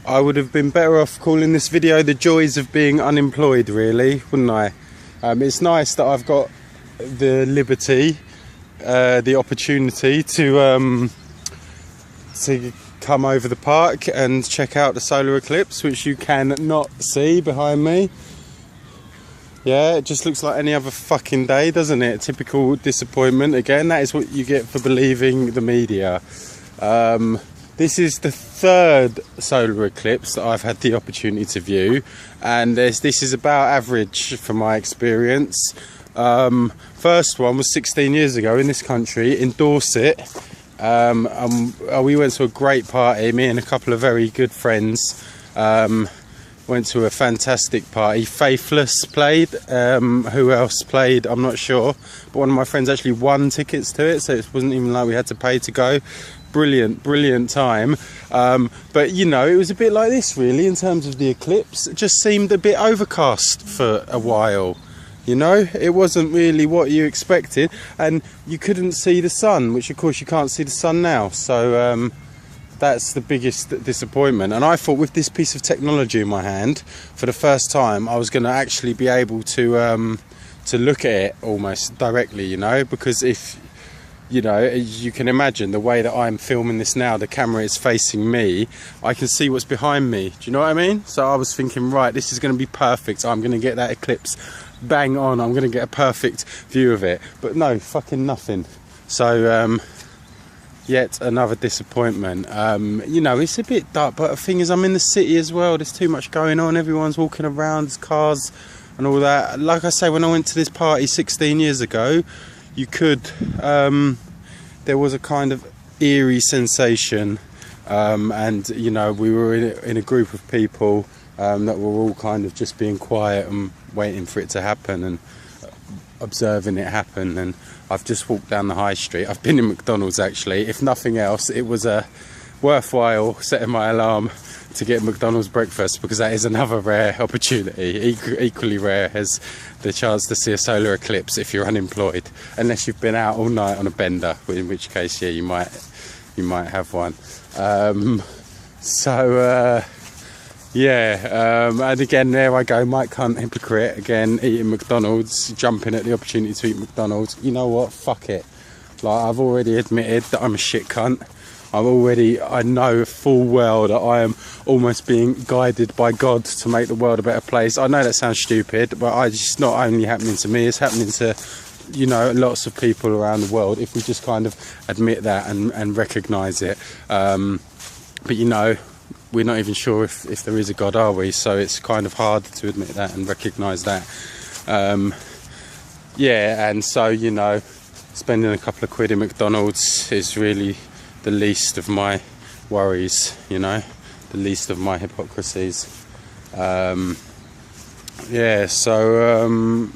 I would have been better off calling this video the joys of being unemployed, really, wouldn't I? It's nice that I've got the liberty, the opportunity to come over the park and check out the solar eclipse, which you can not see behind me. Yeah, it just looks like any other fucking day, doesn't it? Typical disappointment. Again, that is what you get for believing the media. This is the third solar eclipse that I've had the opportunity to view, and this is about average from my experience. First one was 16 years ago in this country, in Dorset. We went to a great party, me and a couple of very good friends. Went to a fantastic party. Faithless played. Who else played? I'm not sure. But one of my friends actually won tickets to it, so it wasn't even like we had to pay to go. Brilliant time. But you know, it was a bit like this really in terms of the eclipse. It just seemed a bit overcast for a while. You know, it wasn't really what you expected, and you couldn't see the sun, which of course you can't see the sun now. So that's the biggest disappointment. And I thought with this piece of technology in my hand, for the first time, I was going to actually be able to look at it almost directly. You know, because if you know, you can imagine the way that I'm filming this now, the camera is facing me, I can see what's behind me. Do you know what I mean? So I was thinking, right, this is going to be perfect. I'm going to get that eclipse bang on. I'm going to get a perfect view of it. But no, fucking nothing. So yet another disappointment. You know, it's a bit dark, but the thing is, I'm in the city as well. There's too much going on. Everyone's walking around, there's cars and all that. Like I say, when I went to this party 16 years ago, you could, there was a kind of eerie sensation, and you know, we were in a group of people that were all kind of just being quiet and waiting for it to happen and observing it happen. And I've just walked down the high street. I've been in McDonald's actually. If nothing else, it was worthwhile setting my alarm to get McDonald's breakfast, because that is another rare opportunity, equally rare as the chance to see a solar eclipse if you're unemployed, unless you've been out all night on a bender, in which case, yeah, you might have one. And again, there I go, MikeHunt, hypocrite again, eating McDonald's, jumping at the opportunity to eat McDonald's. You know what? Fuck it. Like, I've already admitted that I'm a shit cunt. I know full well that I am almost being guided by God to make the world a better place. I know that sounds stupid, but it's not only happening to me, it's happening to, you know, lots of people around the world, if we just kind of admit that and recognise it. But you know, we're not even sure if there is a God, are we? So it's kind of hard to admit that and recognise that. Yeah, and so, you know, spending a couple of quid in McDonald's is really the least of my worries, you know, the least of my hypocrisies. Yeah, so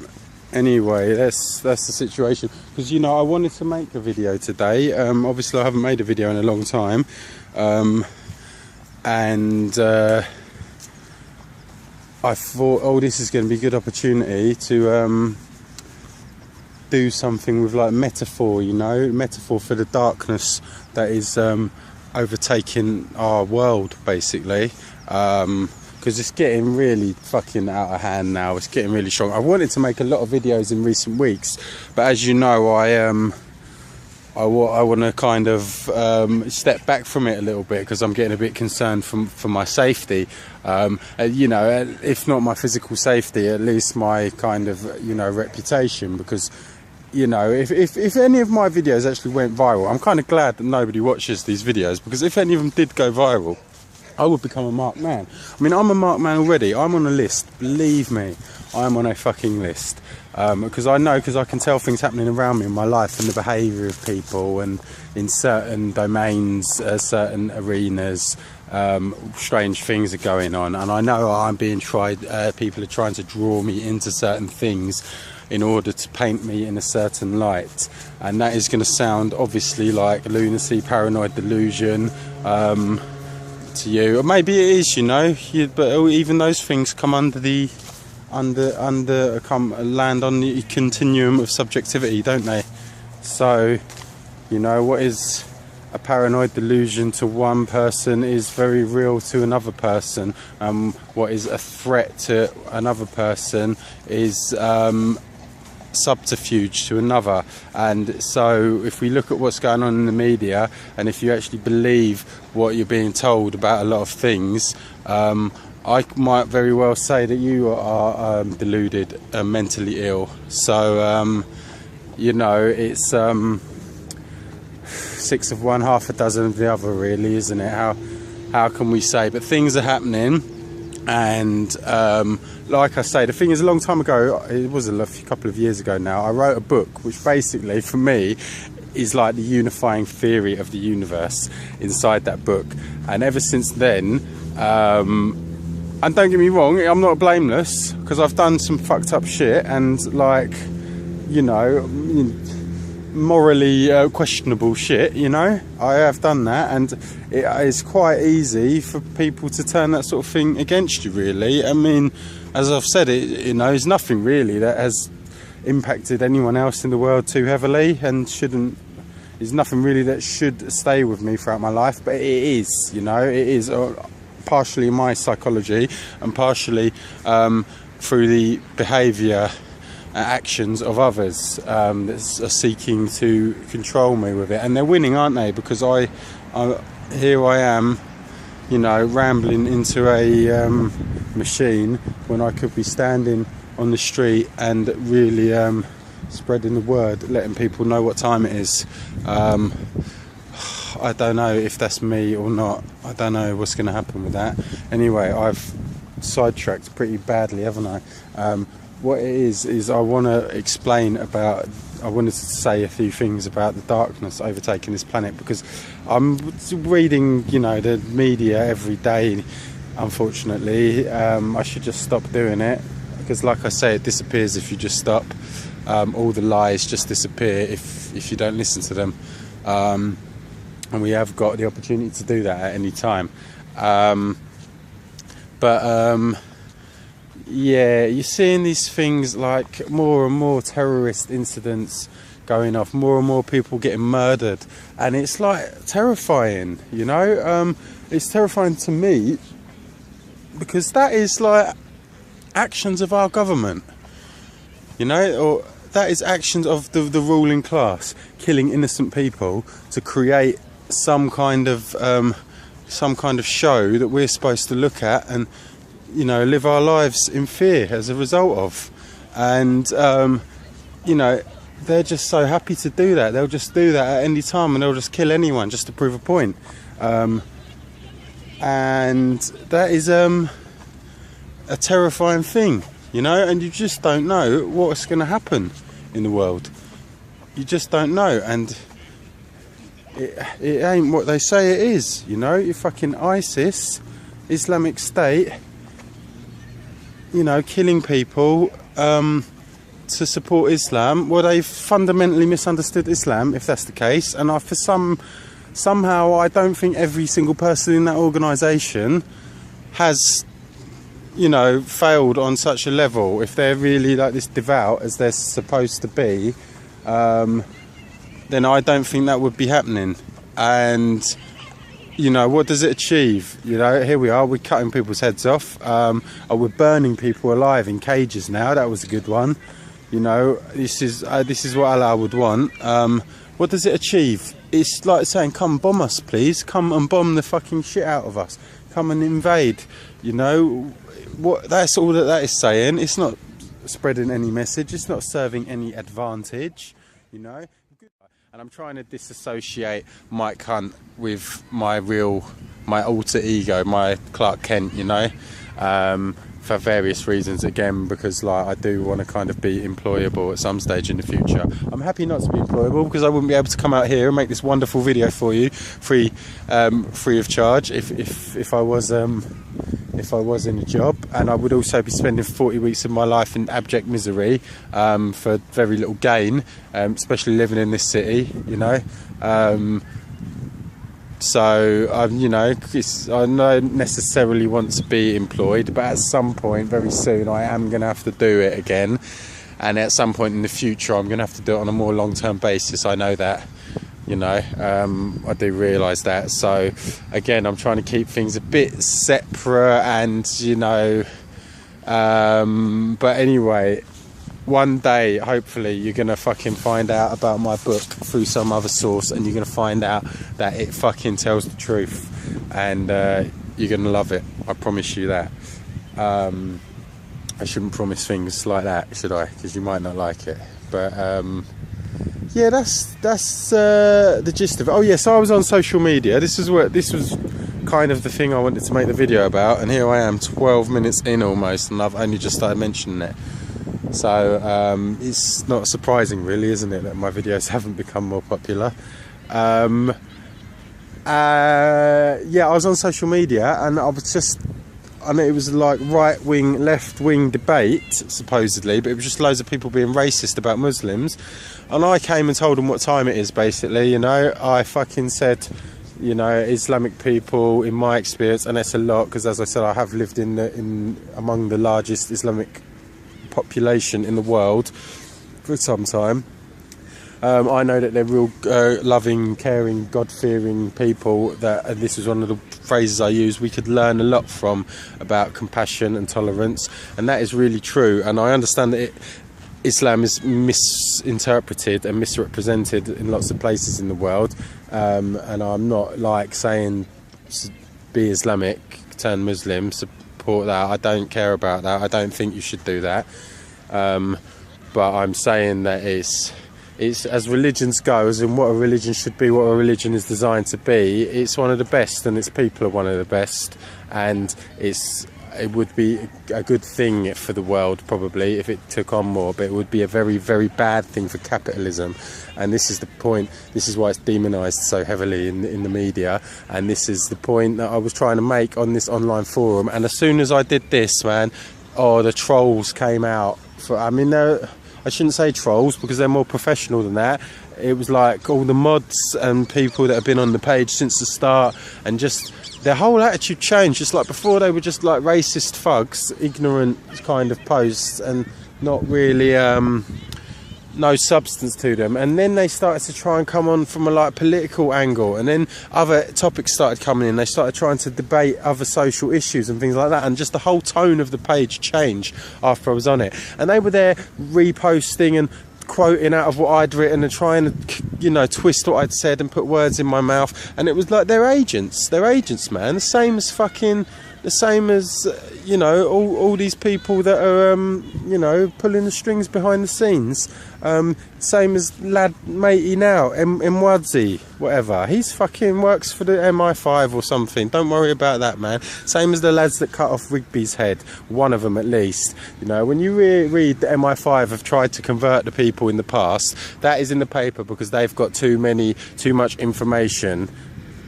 anyway, that's the situation. Because, you know, I wanted to make a video today. Obviously I haven't made a video in a long time, and I thought, oh, this is going to be a good opportunity to do something with like metaphor, you know, metaphor for the darkness that is overtaking our world, basically, because it's getting really fucking out of hand now. It's getting really strong. I wanted to make a lot of videos in recent weeks, but as you know, I want to kind of step back from it a little bit, because I'm getting a bit concerned for my safety. You know, if not my physical safety, at least my kind of, you know, reputation. Because, you know, if any of my videos actually went viral, I'm kind of glad that nobody watches these videos, because if any of them did go viral, I would become a marked man. I mean, I'm a marked man already. I'm on a list, believe me. I'm on a fucking list. Because I can tell things happening around me in my life and the behaviour of people, and in certain domains, certain arenas, strange things are going on, and I know I'm being tried. People are trying to draw me into certain things in order to paint me in a certain light, and that is going to sound obviously like lunacy, paranoid delusion to you, or maybe it is, you know. But even those things come under the land on the continuum of subjectivity, don't they? So, you know, what is a paranoid delusion to one person is very real to another person. What is a threat to another person is subterfuge to another. And so if we look at what's going on in the media, and if you actually believe what you're being told about a lot of things, I might very well say that you are deluded and mentally ill. So you know, it's 6 of one, half a dozen of the other, really, isn't it? How can we say? But things are happening, and like I say, the thing is, a long time ago, it was a couple of years ago now, I wrote a book which basically, for me, is like the unifying theory of the universe inside that book. And ever since then, and don't get me wrong, I'm not blameless, because I've done some fucked up shit, and like, you know, morally questionable shit, you know. I have done that, and it is quite easy for people to turn that sort of thing against you, really. I mean, as I've said, you know, there's nothing really that has impacted anyone else in the world too heavily, and there's nothing really that should stay with me throughout my life, but it is, you know, it is partially my psychology, and partially through the behaviour actions of others that are seeking to control me with it. And they're winning, aren't they? Because here I am, you know, rambling into a machine when I could be standing on the street and really spreading the word, letting people know what time it is. I don't know if that's me or not. I don't know what's going to happen with that. Anyway, I've sidetracked pretty badly, haven't I? What it is I want to explain about, I wanted to say a few things about the darkness overtaking this planet, because I'm reading, you know, the media every day, unfortunately. I should just stop doing it, because like I say, it disappears if you just stop. All the lies just disappear if you don't listen to them. And we have got the opportunity to do that at any time. Yeah, you're seeing these things like more and more terrorist incidents going off, more and more people getting murdered, and it's like terrifying, you know. It's terrifying to me, because that is like actions of our government, you know, or that is actions of the ruling class, killing innocent people to create some kind of show that we're supposed to look at and, you know, live our lives in fear as a result of. And you know, they're just so happy to do that. They'll just do that at any time, and they'll just kill anyone just to prove a point. And that is a terrifying thing, you know. And you just don't know what's going to happen in the world. You just don't know, and it ain't what they say it is, you know. You fucking ISIS, Islamic State, you know, killing people to support Islam. Well, they've fundamentally misunderstood Islam, if that's the case. And somehow I don't think every single person in that organisation has, you know, failed on such a level. If they're really like this devout as they're supposed to be, then I don't think that would be happening. And, you know, what does it achieve? You know, here we are, we're cutting people's heads off. We're burning people alive in cages now. That was a good one. You know, this is what Allah would want. What does it achieve? It's like saying, come bomb us, please. Come and bomb the fucking shit out of us. Come and invade. You know, that's all that is saying. It's not spreading any message. It's not serving any advantage, you know. And I'm trying to disassociate MikeHunt with my alter ego, my Clark Kent, you know, for various reasons. Again, because like I do want to kind of be employable at some stage in the future. I'm happy not to be employable, because I wouldn't be able to come out here and make this wonderful video for you, free of charge, if I was in a job. And I would also be spending 40 weeks of my life in abject misery for very little gain, especially living in this city, you know. So you know, I don't necessarily want to be employed, but at some point very soon I am going to have to do it again, and at some point in the future I'm going to have to do it on a more long-term basis. I know that. you know. I do realise that. So again, I'm trying to keep things a bit separate, and you know, but anyway, one day hopefully you're gonna fucking find out about my book through some other source, and you're gonna find out that it fucking tells the truth, and you're gonna love it. I promise you that. I shouldn't promise things like that, should I? Because you might not like it. But yeah, that's the gist of it. Oh yeah, so I was on social media. This was kind of the thing I wanted to make the video about, and here I am 12 minutes in almost, and I've only just started mentioning it. So it's not surprising really, isn't it, that my videos haven't become more popular. Yeah, I was on social media, and I know it was like right-wing, left-wing debate, supposedly, but it was just loads of people being racist about Muslims. And I came and told them what time it is, basically, you know. I fucking said, you know, Islamic people, in my experience, and that's a lot, because as I said, I have lived among the largest Islamic population in the world for some time. I know that they're real loving, caring, God-fearing people, and this is one of the phrases I use, we could learn a lot from, about compassion and tolerance, and that is really true. And I understand that Islam is misinterpreted and misrepresented in lots of places in the world, and I'm not like saying be Islamic, turn Muslim, support that. I don't care about that. I don't think you should do that, but I'm saying that it's as religions go, as in what a religion should be, what a religion is designed to be, it's one of the best, and its people are one of the best, and it would be a good thing for the world probably if it took on more, but it would be a very, very bad thing for capitalism. And this is the point. This is why it's demonised so heavily in the media, and this is the point that I was trying to make on this online forum. And as soon as I did this, man, the trolls came out. I shouldn't say trolls, because they're more professional than that. It was like all the mods and people that have been on the page since the start, and just their whole attitude changed. Just like before, they were just like racist thugs, ignorant kind of posts, and not really no substance to them. And then they started to try and come on from a like political angle, and then other topics started coming in. They started trying to debate other social issues and things like that, and just the whole tone of the page changed after I was on it. And they were there reposting and quoting out of what I'd written and trying to, you know, twist what I'd said and put words in my mouth. And it was like they're agents, man. The same as you know, all these people that are you know, pulling the strings behind the scenes. Same as lad matey now, Mwadzi, whatever. He's fucking works for the MI5 or something. Don't worry about that, man. Same as the lads that cut off Rigby's head. One of them at least. You know, when you read the MI5 have tried to convert the people in the past, that is in the paper because they've got too much information,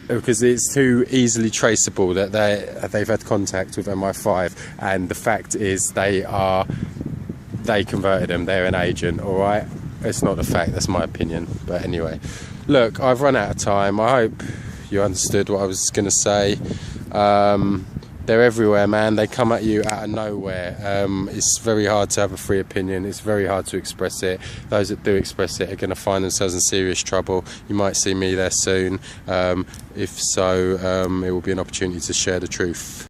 because it's too easily traceable that they've had contact with MI5, and the fact is they converted them. They're an agent, all right? It's not a fact, that's my opinion. But anyway, look, I've run out of time. I hope you understood what I was going to say. They're everywhere, man. They come at you out of nowhere. It's very hard to have a free opinion. It's very hard to express it. Those that do express it are going to find themselves in serious trouble. You might see me there soon. If so, it will be an opportunity to share the truth.